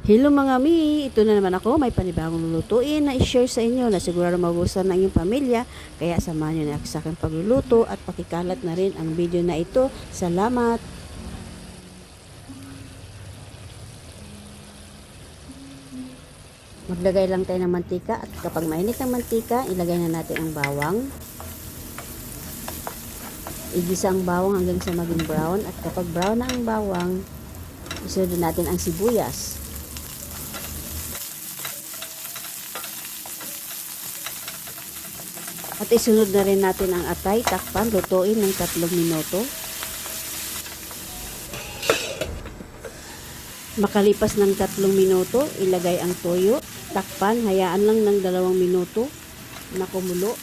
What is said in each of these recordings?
Hello mga mi, ito na naman ako, may panibagong lulutuin na i-share sa inyo na siguro magugustuhan ng inyong pamilya. Kaya samahan nyo na ako sa aking pagluluto at pakikalat na rin ang video na ito. Salamat! Maglagay lang tayo ng mantika at kapag mainit ang mantika, ilagay na natin ang bawang. Igisa ang bawang hanggang sa maging brown at kapag brown na ang bawang, isunod natin ang sibuyas. At isunod na rin natin ang atay, takpan, lutuin ng 3 minuto. Makalipas ng 3 minuto, ilagay ang toyo, takpan, hayaan lang ng 2 minuto na kumulo.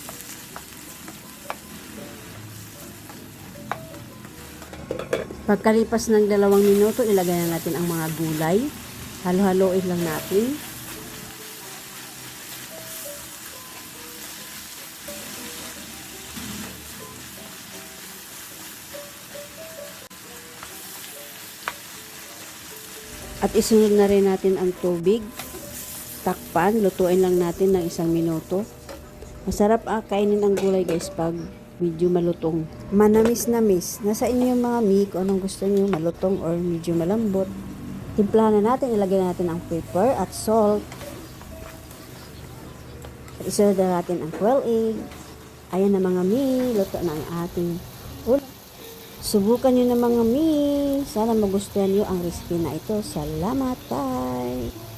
Pagkalipas ng 2 minuto, ilagay na natin ang mga gulay. Halo-haloin lang natin. At isunod na rin natin ang tubig. Takpan, lutuin lang natin ng 1 minuto. Masarap kainin ang gulay guys pag medyo malutong. Manamis-namis. Nasa inyo yung mga mi kung anong gusto niyo, malutong or medyo malambot. Timplahan na natin, ilagay natin ang pepper at salt. At isunod na natin ang quail egg. Ayan na mga mi, luto na ang ating ulam. Subukan nyo na mga mi. Sana magustuhan nyo ang recipe na ito. Salamat, bye!